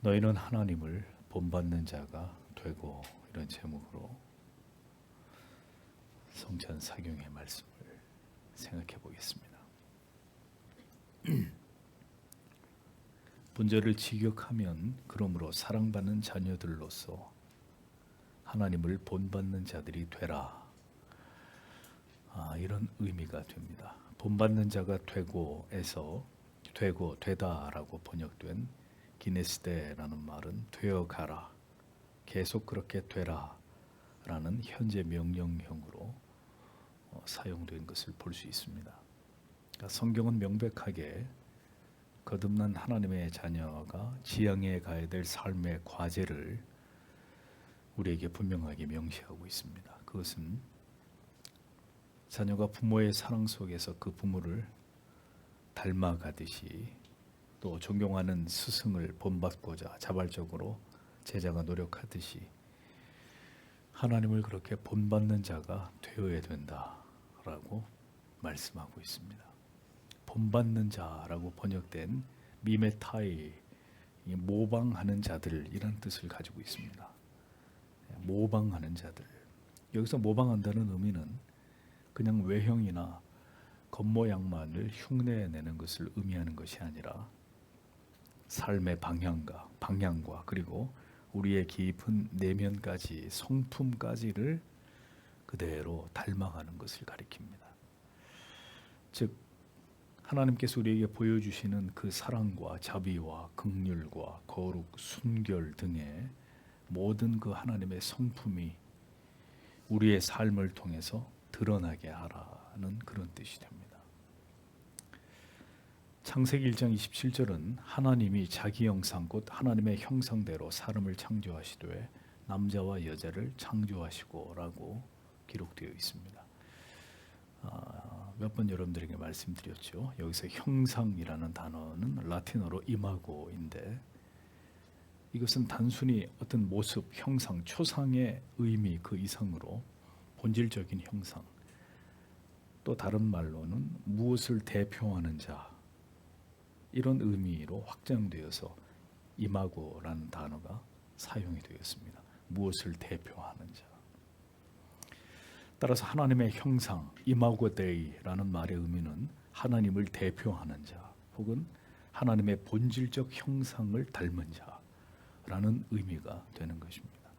너희는 하나님을 본받는 자가 되고, 이런 제목으로 성찬 사경의 말씀을 생각해 보겠습니다. 본절을 직역하면 그러므로 사랑받는 자녀들로서 하나님을 본받는 자들이 되라, 이런 의미가 됩니다. 본받는 자가 되고에서 되고 되다라고 번역된 기네스데라는 말은 되어가라, 계속 그렇게 되라 라는 현재 명령형으로 사용된 것을 볼 수 있습니다. 그러니까 성경은 명백하게 거듭난 하나님의 자녀가 지향해 가야 될 삶의 과제를 우리에게 분명하게 명시하고 있습니다. 그것은 자녀가 부모의 사랑 속에서 그 부모를 닮아가듯이, 또 존경하는 스승을 본받고자 자발적으로 제자가 노력하듯이 하나님을 그렇게 본받는 자가 되어야 된다라고 말씀하고 있습니다. 본받는 자라고 번역된 미메타이, 모방하는 자들이란 뜻을 가지고 있습니다. 모방하는 자들. 여기서 모방한다는 의미는 그냥 외형이나 겉모양만을 흉내내는 것을 의미하는 것이 아니라 삶의 방향과 그리고 우리의 깊은 내면까지, 성품까지를 그대로 닮아가는 것을 가리킵니다. 즉 하나님께서 우리에게 보여주시는 그 사랑과 자비와 긍휼과 거룩, 순결 등의 모든 그 하나님의 성품이 우리의 삶을 통해서 드러나게 하라는 그런 뜻이 됩니다. 창세기 1장 27절은 하나님이 자기 형상 곧 하나님의 형상대로 사람을 창조하시되 남자와 여자를 창조하시고 라고 기록되어 있습니다. 몇 번 여러분들에게 말씀드렸죠. 여기서 형상이라는 단어는 라틴어로 이마고인데, 이것은 단순히 어떤 모습, 형상, 초상의 의미 그 이상으로 본질적인 형상, 또 다른 말로는 무엇을 대표하는 자, 이런 의미로 확장되어서 이마고라는 단어가 사용이 되었습니다. 무엇을 대표하는 자. 따라서 하나님의 형상, 이마고 데이라는 말의 의미는 하나님을 대표하는 자, 혹은 하나님의 본질적 형상을 닮은 자라는 의미가 되는 것입니다.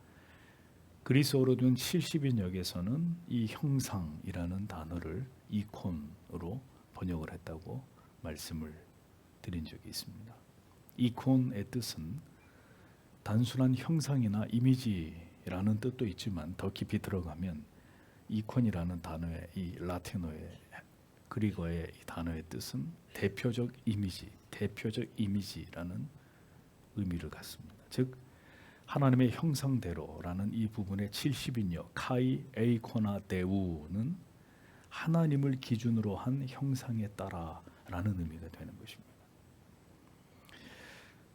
그리스어로 된 70인역에서는 이 형상이라는 단어를 이콘으로 번역을 했다고 말씀을 드린 적이 있습니다. 이콘의 뜻은 단순한 형상이나 이미지라는 뜻도 있지만 더 깊이 들어가면 이콘이라는 단어의, 이 라틴어의, 그리거의 이 단어의 뜻은 대표적 이미지라는 의미를 갖습니다. 즉 하나님의 형상대로라는 이 부분의 70인역 카이 에이코나 데우는 하나님을 기준으로 한 형상에 따라라는 의미가 되는 것입니다.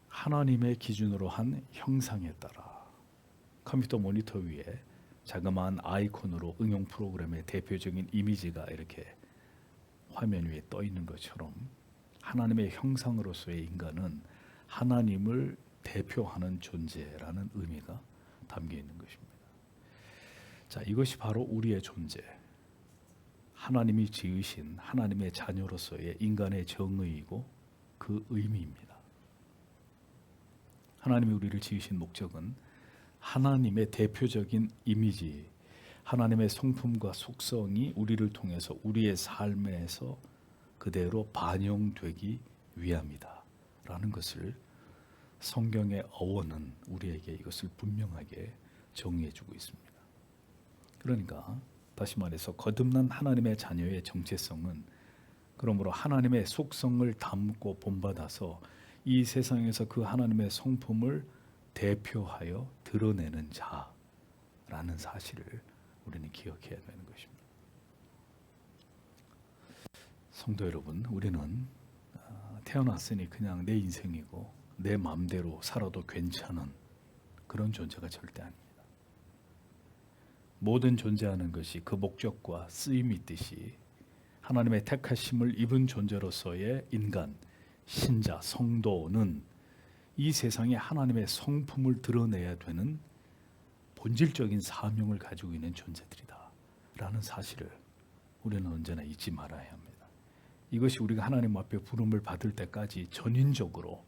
하나님의 기준으로 한 형상에 따라. 컴퓨터 모니터 위에 자그마한 아이콘으로 응용 프로그램의 대표적인 이미지가 이렇게 화면 위에 떠 있는 것처럼 하나님의 형상으로서의 인간은 하나님을 대표하는 존재라는 의미가 담겨 있는 것입니다. 자, 이것이 바로 우리의 존재, 하나님이 지으신 하나님의 자녀로서의 인간의 정의이고 그 의미입니다. 하나님이 우리를 지으신 목적은 하나님의 대표적인 이미지, 하나님의 성품과 속성이 우리를 통해서 우리의 삶에서 그대로 반영되기 위함이다 라는 것을 성경의 어원은 우리에게 이것을 분명하게 정의해 주고 있습니다. 그러니까 다시 말해서 거듭난 하나님의 자녀의 정체성은 그러므로 하나님의 속성을 담고 본받아서 이 세상에서 그 하나님의 성품을 대표하여 드러내는 자라는 사실을 우리는 기억해야 되는 것입니다. 성도 여러분, 우리는 태어났으니 그냥 내 인생이고 내 마음대로 살아도 괜찮은 그런 존재가 절대 아닙니다. 모든 존재하는 것이 그 목적과 쓰임이 있듯이 하나님의 택하심을 입은 존재로서의 인간, 신자, 성도는 이 세상에 하나님의 성품을 드러내야 되는 본질적인 사명을 가지고 있는 존재들이다 라는 사실을 우리는 언제나 잊지 말아야 합니다. 이것이 우리가 하나님 앞에 부름을 받을 때까지 전인적으로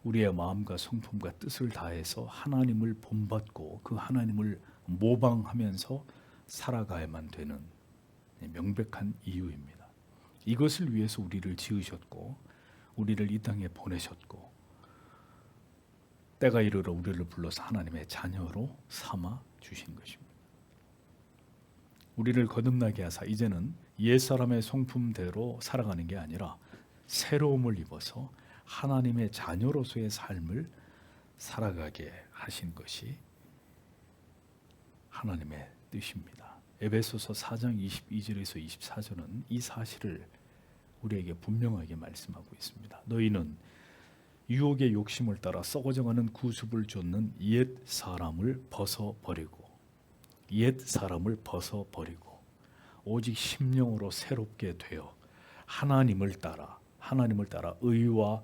우리의 마음과 성품과 뜻을 다해서 하나님을 본받고 그 하나님을 모방하면서 살아가야만 되는 명백한 이유입니다. 이것을 위해서 우리를 지으셨고 우리를 이 땅에 보내셨고 때가 이르러 우리를 불러서 하나님의 자녀로 삼아 주신 것입니다. 우리를 거듭나게 하사 이제는 옛사람의 성품대로 살아가는 게 아니라 새로움을 입어서 하나님의 자녀로서의 삶을 살아가게 하신 것이 하나님의 뜻입니다. 에베소서 4장 22절에서 24절은 이 사실을 우리에게 분명하게 말씀하고 있습니다. 너희는 유혹의 욕심을 따라 썩어져가는 구습을 쫓는 옛 사람을 벗어버리고 오직 심령으로 새롭게 되어 하나님을 따라 의와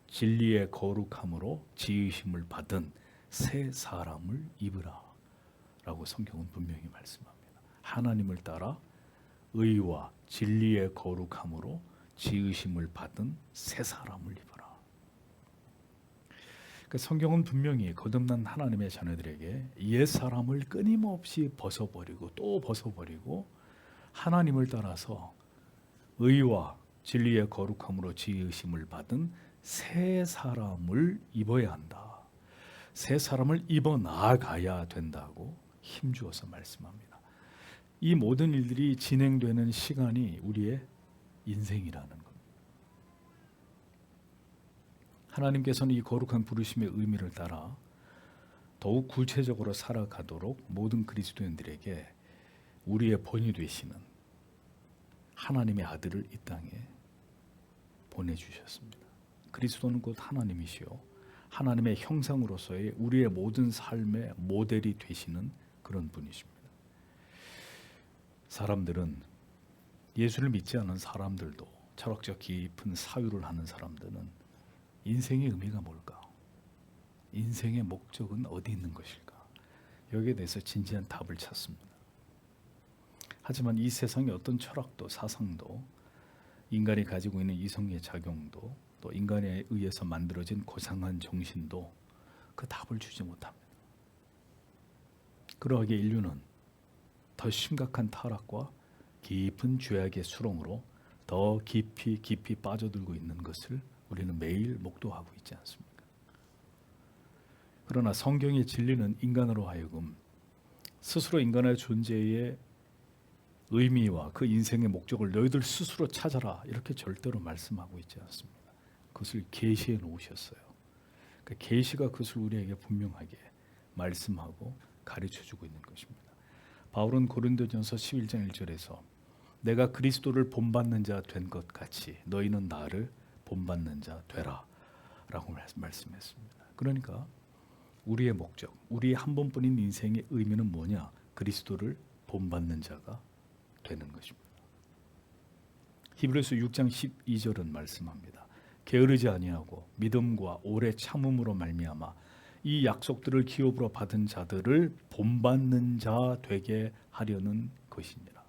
진리의 거룩함으로 지으심을 받은 새 사람을 입으라 라고 성경은 분명히 말씀합니다. 하나님을 따라 의와 진리의 거룩함으로 지으심을 받은 새 사람을 입어라. 성경은 분명히 거듭난 하나님의 자녀들에게 옛 사람을 끊임없이 벗어버리고 또 벗어버리고 하나님을 따라서 의와 진리의 거룩함으로 지으심을 받은 새 사람을 입어야 한다. 새 사람을 입어 나아가야 된다고 힘주어서 말씀합니다. 이 모든 일들이 진행되는 시간이 우리의 인생이라는 것. 하나님께서는 이 거룩한 부르심의 의미를 따라 더욱 구체적으로 살아가도록 모든 그리스도인들에게 우리의 본이 되시는 하나님의 아들을 이 땅에 보내주셨습니다. 그리스도는 곧 하나님이시요 하나님의 형상으로서의 우리의 모든 삶의 모델이 되시는 그런 분이십니다. 사람들은 예수를 믿지 않은 사람들도 철학적 깊은 사유를 하는 사람들은 인생의 의미가 뭘까? 인생의 목적은 어디 있는 것일까? 여기에 대해서 진지한 답을 찾습니다. 하지만 이 세상의 어떤 철학도 사상도 인간이 가지고 있는 이성의 작용도 또 인간에 의해서 만들어진 고상한 정신도 그 답을 주지 못합니다. 그러하기에 인류는 더 심각한 타락과 깊은 죄악의 수렁으로 더 깊이 빠져들고 있는 것을 우리는 매일 목도하고 있지 않습니까? 그러나 성경의 진리는 인간으로 하여금 스스로 인간의 존재의 의미와 그 인생의 목적을 너희들 스스로 찾아라 이렇게 절대로 말씀하고 있지 않습니다. 그것을 계시해 놓으셨어요. 그 계시가 그것을 우리에게 분명하게 말씀하고 가르쳐주고 있는 것입니다. 바울은 고린도전서 11장 1절에서 내가 그리스도를 본받는 자 된 것 같이 너희는 나를 본받는 자 되라 라고 말씀했습니다. 그러니까 우리의 목적, 우리의 한 번뿐인 인생의 의미는 뭐냐? 그리스도를 본받는 자가 되는 것입니다. 히브리서 6장 12절은 말씀합니다. 게으르지 아니하고 믿음과 오래 참음으로 말미암아 이 약속들을 기업으로 받은 자들을 본받는 자 되게 하려는 것이니라.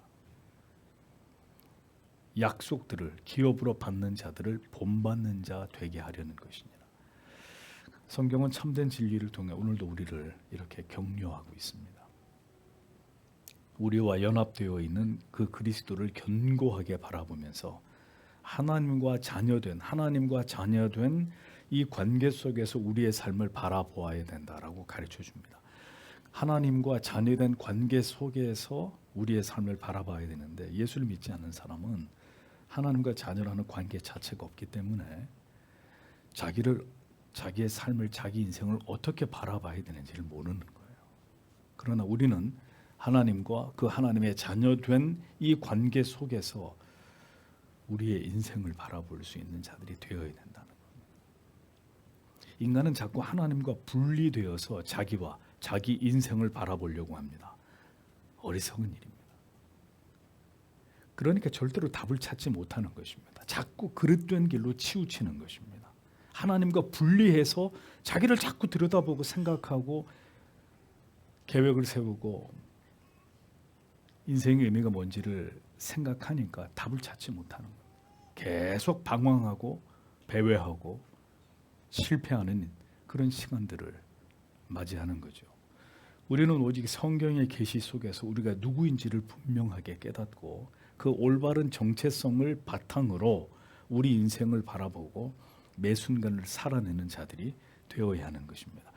약속들을 기업으로 받는 자들을 본받는 자 되게 하려는 것이니라. 성경은 참된 진리를 통해 오늘도 우리를 이렇게 격려하고 있습니다. 우리와 연합되어 있는 그 그리스도를 견고하게 바라보면서 하나님과 자녀된 이 관계 속에서 우리의 삶을 바라보아야 된다라고 가르쳐 줍니다. 하나님과 자녀된 관계 속에서 우리의 삶을 바라봐야 되는데 예수를 믿지 않는 사람은 하나님과 자녀라는 관계 자체가 없기 때문에 자기의 삶을, 자기 인생을 어떻게 바라봐야 되는지를 모르는 거예요. 그러나 우리는 하나님과 그 하나님의 자녀된 이 관계 속에서 우리의 인생을 바라볼 수 있는 자들이 되어야 된다는 겁니다. 인간은 자꾸 하나님과 분리되어서 자기와 자기 인생을 바라보려고 합니다. 어리석은 일입니다. 그러니까 절대로 답을 찾지 못하는 것입니다. 자꾸 그릇된 길로 치우치는 것입니다. 하나님과 분리해서 자기를 자꾸 들여다보고 생각하고 계획을 세우고 인생의 의미가 뭔지를 생각하니까 답을 찾지 못하는 거예요. 계속 방황하고 배회하고 실패하는 그런 시간들을 맞이하는 거죠. 우리는 오직 성경의 계시 속에서 우리가 누구인지를 분명하게 깨닫고 그 올바른 정체성을 바탕으로 우리 인생을 바라보고 매 순간을 살아내는 자들이 되어야 하는 것입니다.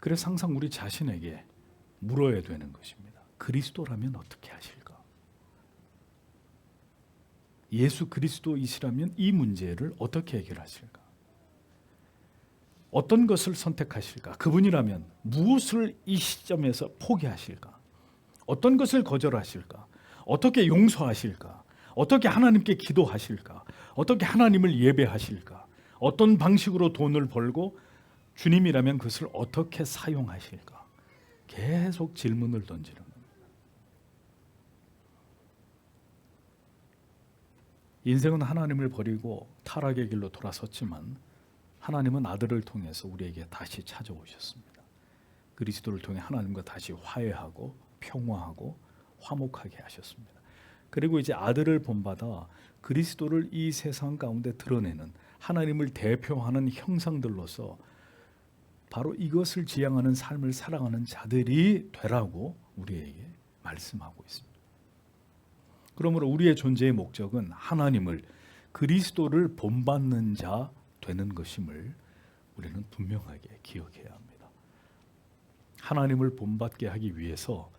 그래서 항상 우리 자신에게 물어야 되는 것입니다. 그리스도라면 어떻게 하실까? 예수 그리스도이시라면 이 문제를 어떻게 해결하실까? 어떤 것을 선택하실까? 그분이라면 무엇을 이 시점에서 포기하실까? 어떤 것을 거절하실까? 어떻게 용서하실까? 어떻게 하나님께 기도하실까? 어떻게 하나님을 예배하실까? 어떤 방식으로 돈을 벌고 주님이라면 그것을 어떻게 사용하실까? 계속 질문을 던지는 겁니다. 인생은 하나님을 버리고 타락의 길로 돌아섰지만 하나님은 아들을 통해서 우리에게 다시 찾아오셨습니다. 그리스도를 통해 하나님과 다시 화해하고 평화하고 화목하게 하셨습니다. 그리고 이제 아들을 본받아 그리스도를 이 세상 가운데 드러내는 하나님을 대표하는 형상들로서 바로 이것을 지향하는 삶을 살아가는 자들이 되라고 우리에게 말씀하고 있습니다. 그러므로 우리의 존재의 목적은 하나님을 그리스도를 본받는 자 되는 것임을 우리는 분명하게 기억해야 합니다. 하나님을 본받게 하기 위해서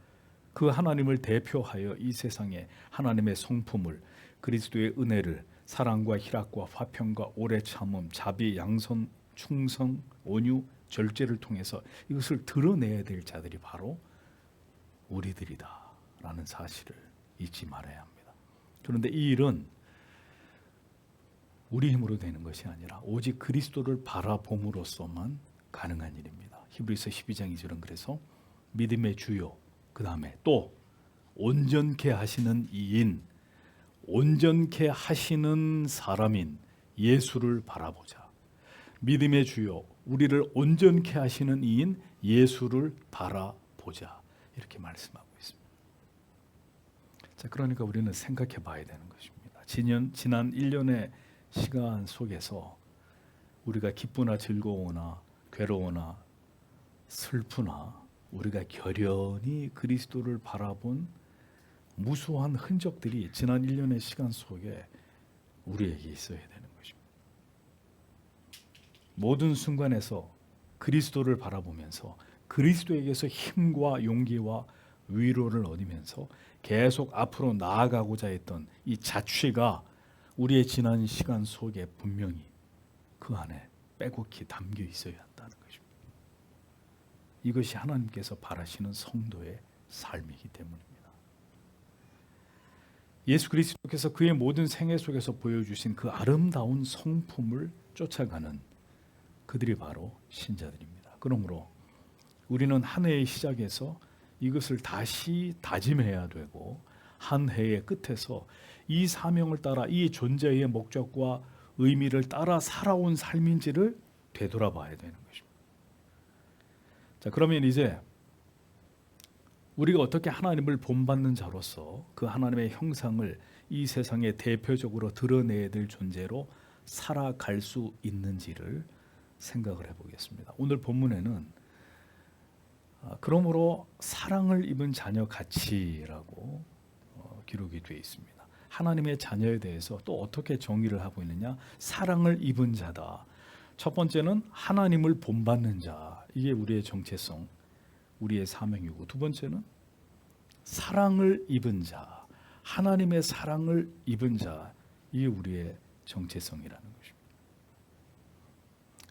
그 하나님을 대표하여 이 세상에 하나님의 성품을 그리스도의 은혜를 사랑과 희락과 화평과 오래 참음, 자비, 양선, 충성, 온유, 절제를 통해서 이것을 드러내야 될 자들이 바로 우리들이다라는 사실을 잊지 말아야 합니다. 그런데 이 일은 우리 힘으로 되는 것이 아니라 오직 그리스도를 바라봄으로써만 가능한 일입니다. 히브리서 12장 2절은 그래서 믿음의 주요, 그 다음에 또 온전케 하시는 이인, 온전케 하시는 사람인 예수를 바라보자. 믿음의 주요, 우리를 온전케 하시는 이인 예수를 바라보자. 이렇게 말씀하고 있습니다. 자, 그러니까 우리는 생각해 봐야 되는 것입니다. 지난 1년의 시간 속에서 우리가 기쁘나 즐거우나 괴로우나 슬프나 우리가 결연히 그리스도를 바라본 무수한 흔적들이 지난 1년의 시간 속에 우리에게 있어야 되는 것입니다. 모든 순간에서 그리스도를 바라보면서 그리스도에게서 힘과 용기와 위로를 얻으면서 계속 앞으로 나아가고자 했던 이 자취가 우리의 지난 시간 속에 분명히 그 안에 빼곡히 담겨 있어야 한다는 것입니다. 이것이 하나님께서 바라시는 성도의 삶이기 때문입니다. 예수 그리스도께서 그의 모든 생애 속에서 보여주신 그 아름다운 성품을 쫓아가는 그들이 바로 신자들입니다. 그러므로 우리는 한 해의 시작에서 이것을 다시 다짐해야 되고 한 해의 끝에서 이 사명을 따라 이 존재의 목적과 의미를 따라 살아온 삶인지를 되돌아봐야 되는 것입니다. 자, 그러면 이제 우리가 어떻게 하나님을 본받는 자로서 그 하나님의 형상을 이 세상에 대표적으로 드러내야 될 존재로 살아갈 수 있는지를 생각을 해보겠습니다. 오늘 본문에는 그러므로 사랑을 입은 자녀 같이라고 기록이 되어 있습니다. 하나님의 자녀에 대해서 또 어떻게 정의를 하고 있느냐? 사랑을 입은 자다. 첫 번째는 하나님을 본받는 자. 이게 우리의 정체성, 우리의 사명이고, 두 번째는 사랑을 입은 자. 하나님의 사랑을 입은 자. 이게 우리의 정체성이라는 것입니다.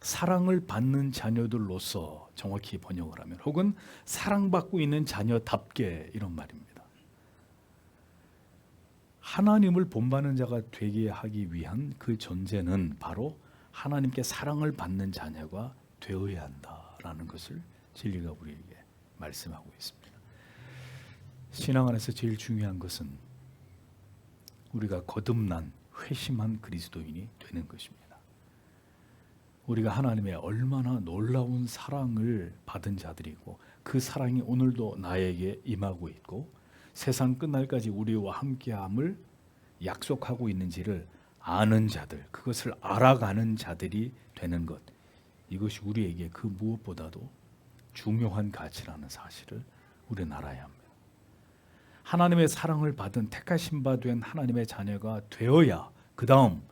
사랑을 받는 자녀들로서 정확히 번역을 하면, 혹은 사랑받고 있는 자녀답게, 이런 말입니다. 하나님을 본받는 자가 되게 하기 위한 그 존재는 바로 하나님께 사랑을 받는 자녀가 되어야 한다라는 것을 진리가 우리에게 말씀하고 있습니다. 신앙 안에서 제일 중요한 것은 우리가 거듭난 회심한 그리스도인이 되는 것입니다. 우리가 하나님의 얼마나 놀라운 사랑을 받은 자들이고 그 사랑이 오늘도 나에게 임하고 있고 세상 끝날까지 우리와 함께함을 약속하고 있는지를 아는 자들, 그것을 알아가는 자들이 되는 것, 이것이 우리에게 그 무엇보다도 중요한 가치라는 사실을 우리는 알아야 합니다. 하나님의 사랑을 받은 택하신 바 된 하나님의 자녀가 되어야 그 다음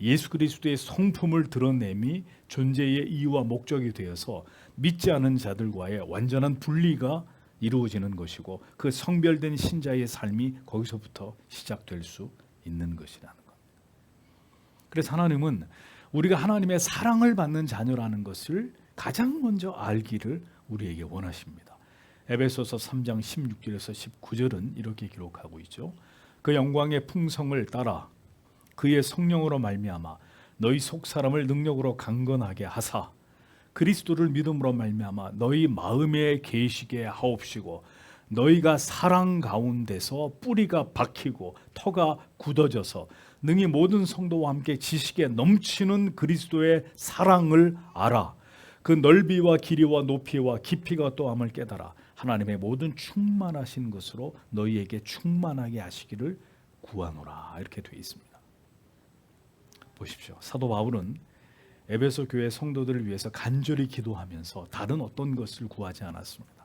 예수 그리스도의 성품을 드러냄이 존재의 이유와 목적이 되어서 믿지 않은 자들과의 완전한 분리가 이루어지는 것이고 그 성별된 신자의 삶이 거기서부터 시작될 수 있는 것이라는 것. 그래서 하나님은 우리가 하나님의 사랑을 받는 자녀라는 것을 가장 먼저 알기를 우리에게 원하십니다. 에베소서 3장 16절에서 19절은 이렇게 기록하고 있죠. 그 영광의 풍성을 따라 그의 성령으로 말미암아 너희 속 사람을 능력으로 강건하게 하사 그리스도를 믿음으로 말미암아 너희 마음에 계시게 하옵시고 너희가 사랑 가운데서 뿌리가 박히고 터가 굳어져서 능히 모든 성도와 함께 지식에 넘치는 그리스도의 사랑을 알아 그 넓이와 길이와 높이와 깊이가 또함을 깨달아 하나님의 모든 충만하신 것으로 너희에게 충만하게 하시기를 구하노라, 이렇게 되어 있습니다. 보십시오. 사도 바울은 에베소 교회 성도들을 위해서 간절히 기도하면서 다른 어떤 것을 구하지 않았습니다.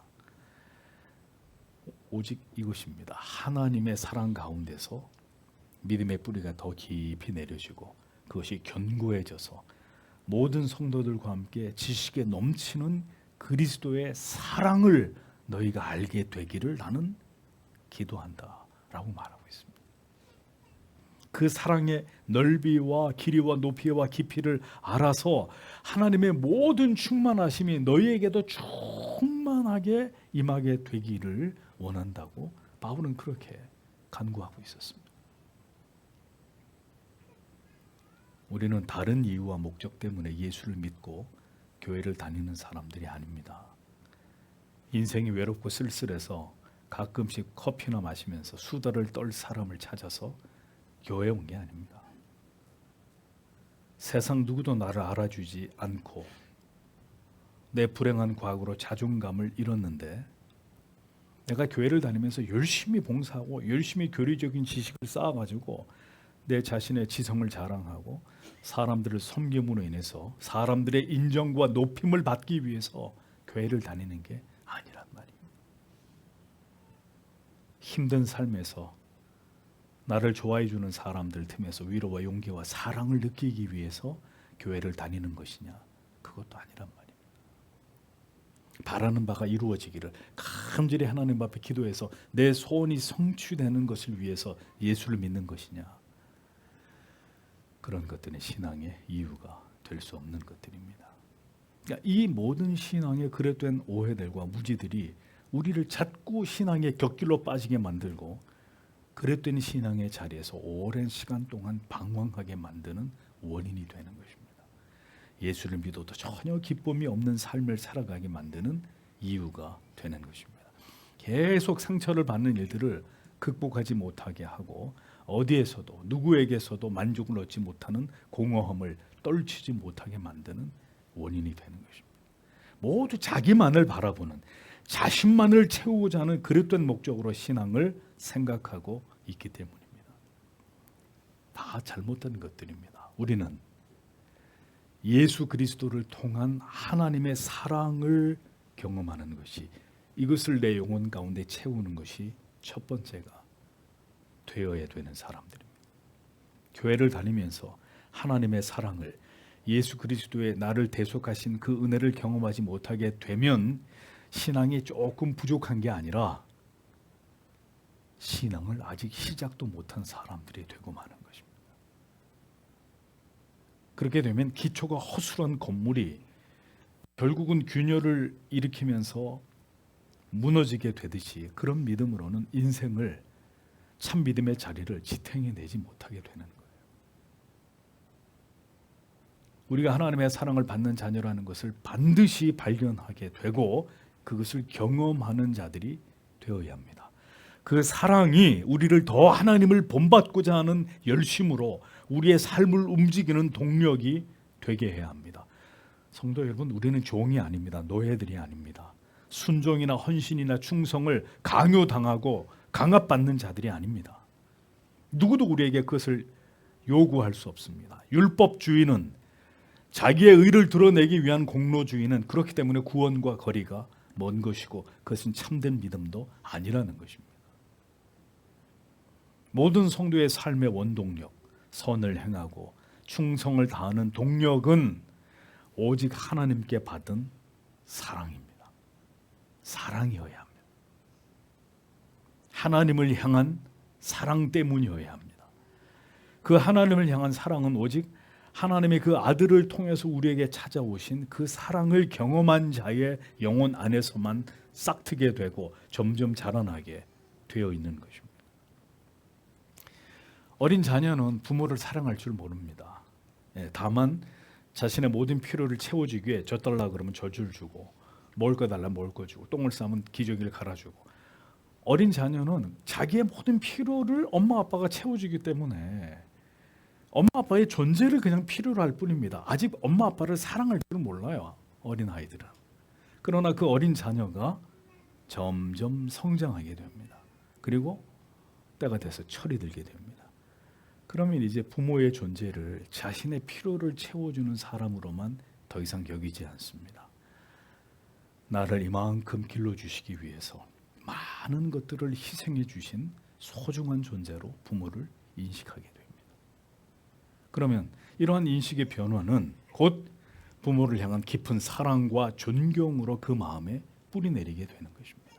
오직 이것입니다. 하나님의 사랑 가운데서 믿음의 뿌리가 더 깊이 내려지고 그것이 견고해져서 모든 성도들과 함께 지식에 넘치는 그리스도의 사랑을 너희가 알게 되기를 나는 기도한다 라고 말하고 있습니다. 그 사랑의 넓이와 길이와 높이와 깊이를 알아서 하나님의 모든 충만하심이 너희에게도 충만하게 임하게 되기를 원한다고 바울은 그렇게 간구하고 있었습니다. 우리는 다른 이유와 목적 때문에 예수를 믿고 교회를 다니는 사람들이 아닙니다. 인생이 외롭고 쓸쓸해서 가끔씩 커피나 마시면서 수다를 떨 사람을 찾아서 교회에 온 게 아닙니다. 세상 누구도 나를 알아주지 않고 내 불행한 과거로 자존감을 잃었는데 내가 교회를 다니면서 열심히 봉사하고 열심히 교리적인 지식을 쌓아가지고 내 자신의 지성을 자랑하고 사람들을 섬김으로 인해서 사람들의 인정과 높임을 받기 위해서 교회를 다니는 게 아니란 말이에요. 힘든 삶에서 나를 좋아해 주는 사람들 틈에서 위로와 용기와 사랑을 느끼기 위해서 교회를 다니는 것이냐? 그것도 아니란 말이에요. 바라는 바가 이루어지기를 간절히 하나님 앞에 기도해서 내 소원이 성취되는 것을 위해서 예수를 믿는 것이냐? 그런 것들은 신앙의 이유가 될 수 없는 것들입니다. 그러니까 이 모든 신앙에 그릇된 오해들과 무지들이 우리를 자꾸 신앙의 곁길로 빠지게 만들고 그릇된 신앙의 자리에서 오랜 시간 동안 방황하게 만드는 원인이 되는 것입니다. 예수를 믿어도 전혀 기쁨이 없는 삶을 살아가게 만드는 이유가 되는 것입니다. 계속 상처를 받는 일들을 극복하지 못하게 하고 어디에서도 누구에게서도 만족을 얻지 못하는 공허함을 떨치지 못하게 만드는 원인이 되는 것입니다. 모두 자기만을 바라보는 자신만을 채우고자 하는 그릇된 목적으로 신앙을 생각하고 있기 때문입니다. 다 잘못된 것들입니다. 우리는 예수 그리스도를 통한 하나님의 사랑을 경험하는 것이 이것을 내 영혼 가운데 채우는 것이 첫 번째가 되어야 되는 사람들입니다. 교회를 다니면서 하나님의 사랑을 예수 그리스도의 나를 대속하신 그 은혜를 경험하지 못하게 되면 신앙이 조금 부족한 게 아니라 신앙을 아직 시작도 못한 사람들이 되고 마는 것입니다. 그렇게 되면 기초가 허술한 건물이 결국은 균열을 일으키면서 무너지게 되듯이 그런 믿음으로는 인생을 참 믿음의 자리를 지탱해내지 못하게 되는 거예요. 우리가 하나님의 사랑을 받는 자녀라는 것을 반드시 발견하게 되고 그것을 경험하는 자들이 되어야 합니다. 그 사랑이 우리를 더 하나님을 본받고자 하는 열심으로 우리의 삶을 움직이는 동력이 되게 해야 합니다. 성도 여러분, 우리는 종이 아닙니다. 노예들이 아닙니다. 순종이나 헌신이나 충성을 강요당하고 강압받는 자들이 아닙니다. 누구도 우리에게 그것을 요구할 수 없습니다. 율법주의는, 자기의 의를 드러내기 위한 공로주의는 그렇기 때문에 구원과 거리가 먼 것이고 그것은 참된 믿음도 아니라는 것입니다. 모든 성도의 삶의 원동력, 선을 행하고 충성을 다하는 동력은 오직 하나님께 받은 사랑입니다. 사랑이어야 합니다. 하나님을 향한 사랑 때문이어야 합니다. 그 하나님을 향한 사랑은 오직 하나님의 그 아들을 통해서 우리에게 찾아오신 그 사랑을 경험한 자의 영혼 안에서만 싹트게 되고 점점 자라나게 되어 있는 것입니다. 어린 자녀는 부모를 사랑할 줄 모릅니다. 다만 자신의 모든 필요를 채워주기 위해 젖달라 그러면 젖을 주고, 먹을 거 달라면 먹을 거 주고, 똥을 싸면 기저귀를 갈아주고, 어린 자녀는 자기의 모든 필요를 엄마 아빠가 채워주기 때문에 엄마 아빠의 존재를 그냥 필요로 할 뿐입니다. 아직 엄마 아빠를 사랑할 줄은 몰라요, 어린 아이들은. 그러나 그 어린 자녀가 점점 성장하게 됩니다. 그리고 때가 돼서 철이 들게 됩니다. 그러면 이제 부모의 존재를 자신의 필요를 채워주는 사람으로만 더 이상 여기지 않습니다. 나를 이만큼 길러주시기 위해서 많은 것들을 희생해 주신 소중한 존재로 부모를 인식하게 됩니다. 그러면 이러한 인식의 변화는 곧 부모를 향한 깊은 사랑과 존경으로 그 마음에 뿌리내리게 되는 것입니다.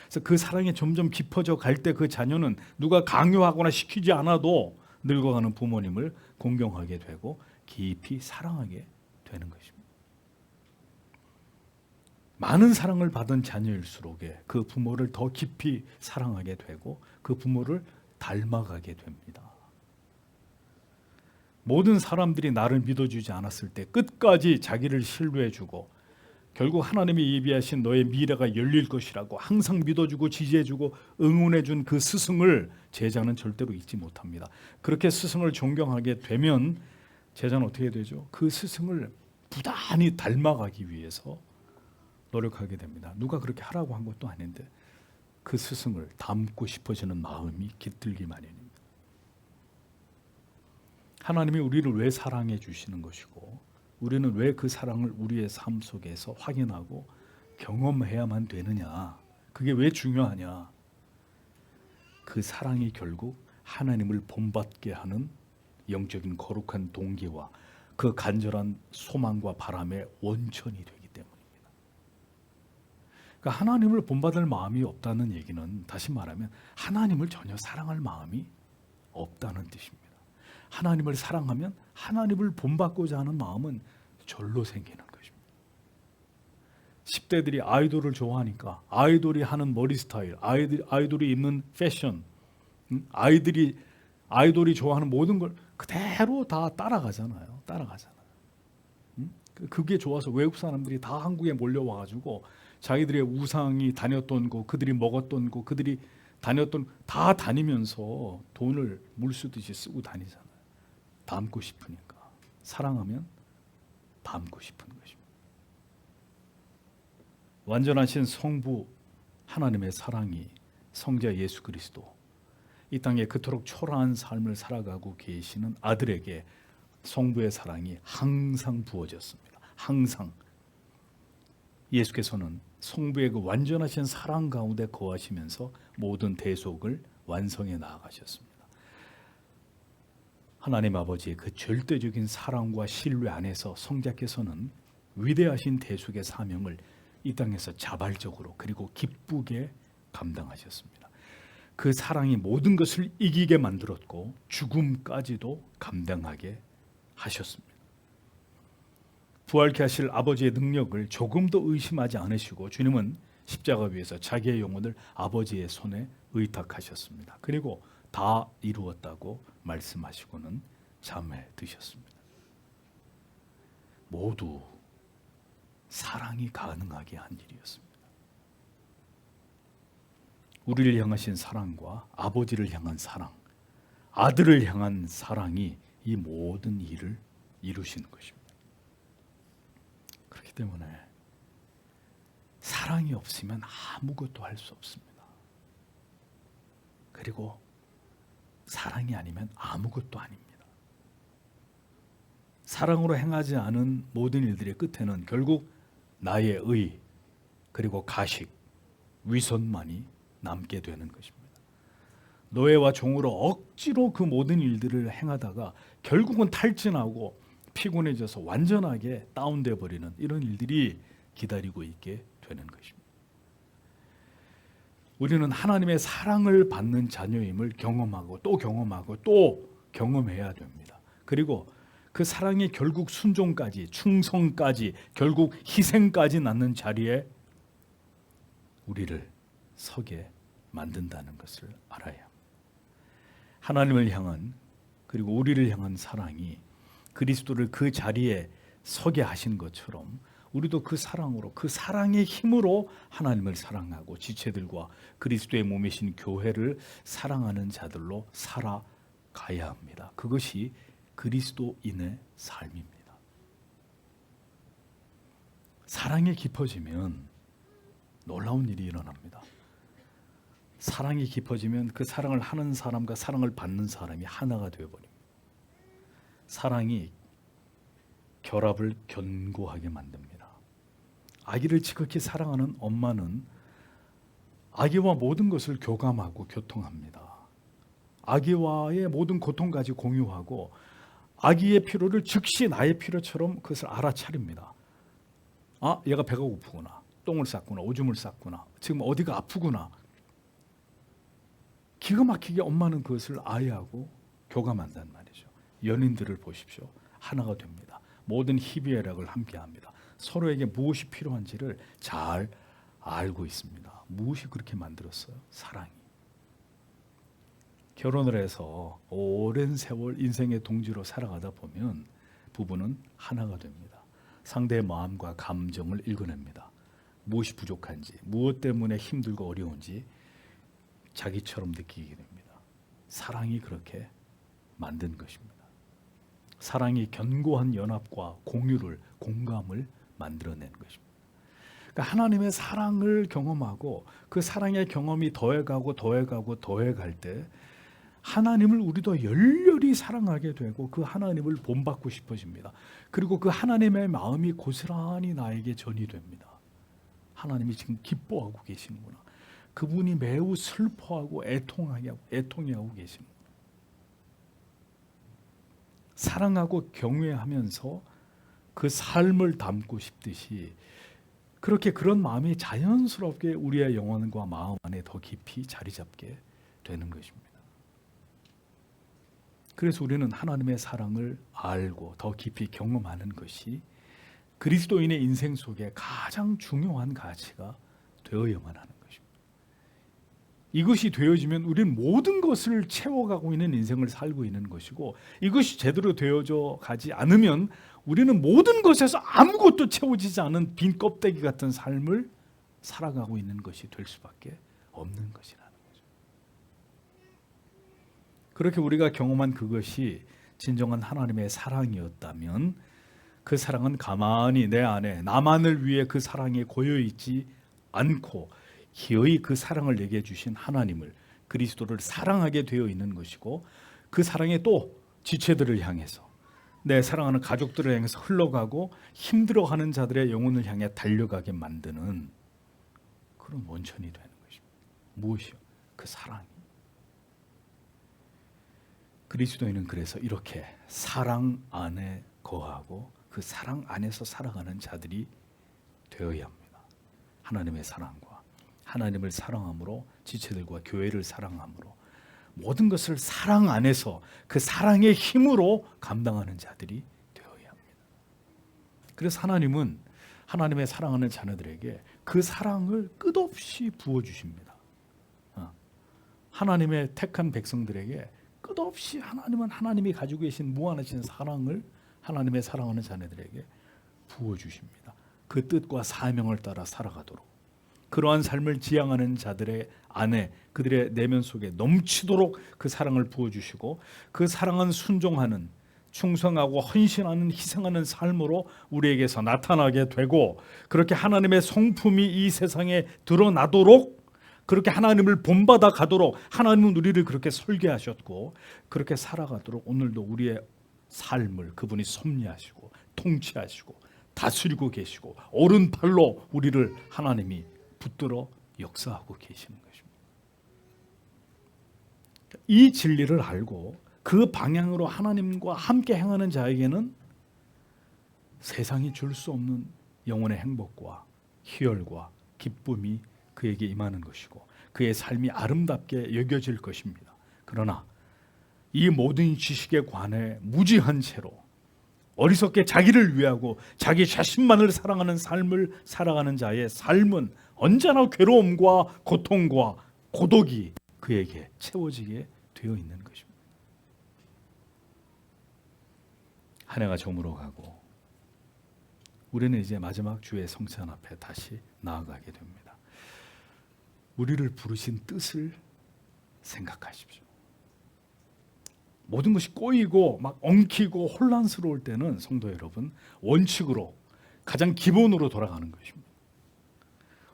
그래서 그 사랑이 점점 깊어져 갈 때 그 자녀는 누가 강요하거나 시키지 않아도 늙어가는 부모님을 공경하게 되고 깊이 사랑하게 되는 것입니다. 많은 사랑을 받은 자녀일수록 그 부모를 더 깊이 사랑하게 되고 그 부모를 닮아가게 됩니다. 모든 사람들이 나를 믿어주지 않았을 때 끝까지 자기를 신뢰해주고 결국 하나님이 예비하신 너의 미래가 열릴 것이라고 항상 믿어주고 지지해주고 응원해준 그 스승을 제자는 절대로 잊지 못합니다. 그렇게 스승을 존경하게 되면 제자는 어떻게 되죠? 그 스승을 부단히 닮아가기 위해서 노력하게 됩니다. 누가 그렇게 하라고 한 것도 아닌데 그 스승을 닮고 싶어지는 마음이 깃들기 마련입니다. 하나님이 우리를 왜 사랑해 주시는 것이고 우리는 왜 그 사랑을 우리의 삶 속에서 확인하고 경험해야만 되느냐, 그게 왜 중요하냐. 그 사랑이 결국 하나님을 본받게 하는 영적인 거룩한 동기와 그 간절한 소망과 바람의 원천이 되기 때문입니다. 그러니까 하나님을 본받을 마음이 없다는 얘기는 다시 말하면 하나님을 전혀 사랑할 마음이 없다는 뜻입니다. 하나님을 사랑하면 하나님을 본받고자 하는 마음은 절로 생기는 것입니다. 10대들이 아이돌을 좋아하니까 아이돌이 하는 머리 스타일, 아이돌이 입는 패션, 아이돌이 좋아하는 모든 걸 그대로 다 따라가잖아요. 그게 좋아서 외국 사람들이 다 한국에 몰려와가지고 자기들의 우상이 다녔던 곳, 그들이 먹었던 곳, 그들이 다녔던 다 다니면서 돈을 물쓰듯이 쓰고 다니잖아요. 닮고 싶으니까. 사랑하면 닮고 싶은 것입니다. 완전하신 성부 하나님의 사랑이 성자 예수 그리스도, 이 땅에 그토록 초라한 삶을 살아가고 계시는 아들에게 성부의 사랑이 항상 부어졌습니다. 항상. 예수께서는 성부의 그 완전하신 사랑 가운데 거하시면서 모든 대속을 완성해 나아가셨습니다. 하나님 아버지의 그 절대적인 사랑과 신뢰 안에서 성자께서는 위대하신 대속의 사명을 이 땅에서 자발적으로 그리고 기쁘게 감당하셨습니다. 그 사랑이 모든 것을 이기게 만들었고 죽음까지도 감당하게 하셨습니다. 부활케 하실 아버지의 능력을 조금도 의심하지 않으시고 주님은 십자가 위에서 자기의 영혼을 아버지의 손에 의탁하셨습니다. 그리고 다 이루었다고 말씀하시고는 잠에 드셨습니다. 모두 사랑이 가능하게 한 일이었습니다. 우리를 향하신 사랑과 아버지를 향한 사랑, 아들을 향한 사랑이 이 모든 일을 이루시는 것입니다. 그렇기 때문에 사랑이 없으면 아무것도 할 수 없습니다. 그리고 사랑이 아니면 아무것도 아닙니다. 사랑으로 행하지 않은 모든 일들의 끝에는 결국 나의 의, 그리고 가식, 위선만이 남게 되는 것입니다. 노예와 종으로 억지로 그 모든 일들을 행하다가 결국은 탈진하고 피곤해져서 완전하게 다운되어 버리는 이런 일들이 기다리고 있게 되는 것입니다. 우리는 하나님의 사랑을 받는 자녀임을 경험하고 또 경험하고 또 경험해야 됩니다. 그리고 그 사랑이 결국 순종까지, 충성까지, 결국 희생까지 낳는 자리에 우리를 서게 만든다는 것을 알아야 합니다. 하나님을 향한, 그리고 우리를 향한 사랑이 그리스도를 그 자리에 서게 하신 것처럼 우리도 그 사랑으로, 그 사랑의 힘으로 하나님을 사랑하고 지체들과 그리스도의 몸이신 교회를 사랑하는 자들로 살아가야 합니다. 그것이 그리스도인의 삶입니다. 사랑이 깊어지면 놀라운 일이 일어납니다. 사랑이 깊어지면 그 사랑을 하는 사람과 사랑을 받는 사람이 하나가 되어버립니다. 사랑이 결합을 견고하게 만듭니다. 아기를 지극히 사랑하는 엄마는 아기와 모든 것을 교감하고 교통합니다. 아기와의 모든 고통까지 공유하고 아기의 필요를 즉시 나의 필요처럼 그것을 알아차립니다. 아, 얘가 배가 고프구나, 똥을 쌌구나, 오줌을 쌌구나, 지금 어디가 아프구나. 기가 막히게 엄마는 그것을 아이하고 교감한단 말이죠. 연인들을 보십시오. 하나가 됩니다. 모든 희비애락을 함께합니다. 서로에게 무엇이 필요한지를 잘 알고 있습니다. 무엇이 그렇게 만들었어요? 사랑이. 결혼을 해서 오랜 세월 인생의 동지로 살아가다 보면 부부는 하나가 됩니다. 상대의 마음과 감정을 읽어냅니다. 무엇이 부족한지, 무엇 때문에 힘들고 어려운지 자기처럼 느끼게 됩니다. 사랑이 그렇게 만든 것입니다. 사랑이 견고한 연합과 공유를, 공감을 만들어낸 것입니다. 그러니까 하나님의 사랑을 경험하고 그 사랑의 경험이 더해가고 더해가고 더해갈 때 하나님을 우리도 열렬히 사랑하게 되고 그 하나님을 본받고 싶어집니다. 그리고 그 하나님의 마음이 고스란히 나에게 전이 됩니다. 하나님이 지금 기뻐하고 계시는구나. 그분이 매우 슬퍼하고 애통해하고 계십니다. 사랑하고 경외하면서 그 삶을 담고 싶듯이 그렇게 그런 마음이 자연스럽게 우리의 영혼과 마음 안에 더 깊이 자리 잡게 되는 것입니다. 그래서 우리는 하나님의 사랑을 알고 더 깊이 경험하는 것이 그리스도인의 인생 속에 가장 중요한 가치가 되어야만 하는 것입니다. 이것이 되어지면 우리는 모든 것을 채워가고 있는 인생을 살고 있는 것이고, 이것이 제대로 되어져 가지 않으면 우리는 모든 것에서 아무것도 채워지지 않은 빈 껍데기 같은 삶을 살아가고 있는 것이 될 수밖에 없는 것이라는 거죠. 그렇게 우리가 경험한 그것이 진정한 하나님의 사랑이었다면 그 사랑은 가만히 내 안에 나만을 위해 그 사랑에 고여있지 않고 기어이 그 사랑을 내게 주신 하나님을, 그리스도를 사랑하게 되어 있는 것이고, 그 사랑에 또 지체들을 향해서, 내 사랑하는 가족들을 향해서 흘러가고 힘들어하는 자들의 영혼을 향해 달려가게 만드는 그런 원천이 되는 것입니다. 무엇이요? 그 사랑이. 그리스도인은 그래서 이렇게 사랑 안에 거하고 그 사랑 안에서 살아가는 자들이 되어야 합니다. 하나님의 사랑과 하나님을 사랑함으로, 지체들과 교회를 사랑함으로, 모든 것을 사랑 안에서 그 사랑의 힘으로 감당하는 자들이 되어야 합니다. 그래서 하나님은 하나님의 사랑하는 자녀들에게 그 사랑을 끝없이 부어주십니다. 하나님의 택한 백성들에게 끝없이 하나님은 하나님이 가지고 계신 무한하신 사랑을 하나님의 사랑하는 자녀들에게 부어주십니다. 그 뜻과 사명을 따라 살아가도록, 그러한 삶을 지향하는 자들의 안에, 그들의 내면 속에 넘치도록 그 사랑을 부어주시고, 그 사랑은 순종하는, 충성하고 헌신하는 희생하는 삶으로 우리에게서 나타나게 되고, 그렇게 하나님의 성품이 이 세상에 드러나도록, 그렇게 하나님을 본받아 가도록 하나님은 우리를 그렇게 설계하셨고, 그렇게 살아가도록 오늘도 우리의 삶을 그분이 섭리하시고 통치하시고 다스리고 계시고 오른팔로 우리를 하나님이 붙들어 역사하고 계시는 것입니다. 이 진리를 알고 그 방향으로 하나님과 함께 행하는 자에게는 세상이 줄 수 없는 영혼의 행복과 희열과 기쁨이 그에게 임하는 것이고 그의 삶이 아름답게 여겨질 것입니다. 그러나 이 모든 지식에 관해 무지한 채로 어리석게 자기를 위하고 자기 자신만을 사랑하는 삶을 살아가는 자의 삶은 언제나 괴로움과 고통과 고독이 그에게 채워지게 되어 있는 것입니다. 한 해가 저물어 가고 우리는 이제 마지막 주의 성찬 앞에 다시 나아가게 됩니다. 우리를 부르신 뜻을 생각하십시오. 모든 것이 꼬이고 막 엉키고 혼란스러울 때는 성도 여러분, 원칙으로 가장 기본으로 돌아가는 것입니다.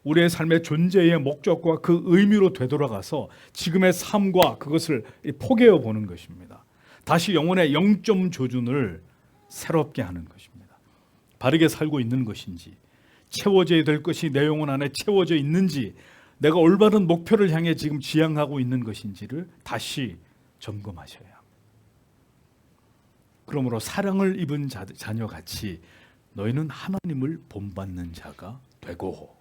우리의 삶의 존재의 목적과 그 의미로 되돌아가서 지금의 삶과 그것을 포개어 보는 것입니다. 다시 영혼의 영점 조준을 새롭게 하는 것입니다. 바르게 살고 있는 것인지, 채워져야 될 것이 내 영혼 안에 채워져 있는지, 내가 올바른 목표를 향해 지금 지향하고 있는 것인지를 다시 점검하셔야 합니다. 그러므로 사랑을 입은 자녀같이 너희는 하나님을 본받는 자가 되고,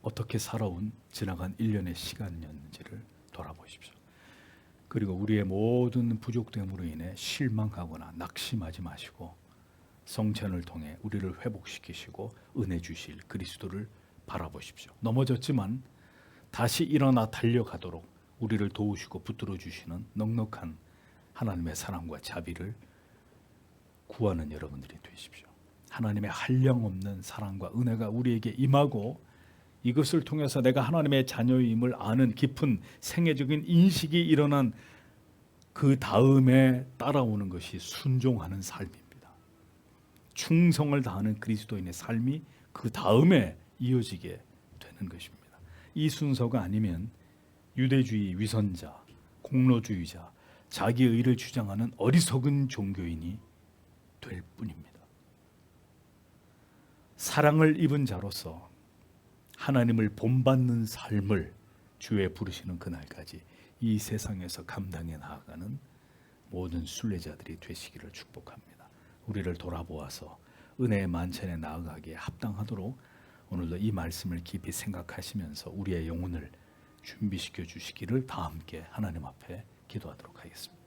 어떻게 살아온 지나간 1년의 시간이었는지를 돌아보십시오. 그리고 우리의 모든 부족됨으로 인해 실망하거나 낙심하지 마시고 성찬을 통해 우리를 회복시키시고 은혜 주실 그리스도를 바라보십시오. 넘어졌지만 다시 일어나 달려가도록 우리를 도우시고 붙들어 주시는 넉넉한 하나님의 사랑과 자비를 구하는 여러분들이 되십시오. 하나님의 한량없는 사랑과 은혜가 우리에게 임하고 이것을 통해서 내가 하나님의 자녀임을 아는 깊은 생애적인 인식이 일어난 그 다음에 따라오는 것이 순종하는 삶입니다. 충성을 다하는 그리스도인의 삶이 그 다음에 이어지게 되는 것입니다. 이 순서가 아니면 유대주의 위선자, 공로주의자, 자기의 의를 주장하는 어리석은 종교인이 될 뿐입니다. 사랑을 입은 자로서 하나님을 본받는 삶을 주에 부르시는 그날까지 이 세상에서 감당해 나아가는 모든 순례자들이 되시기를 축복합니다. 우리를 돌아보아서 은혜의 만찬에 나아가기에 합당하도록 오늘도 이 말씀을 깊이 생각하시면서 우리의 영혼을 준비시켜 주시기를 다 함께 하나님 앞에 기도하도록 하겠습니다.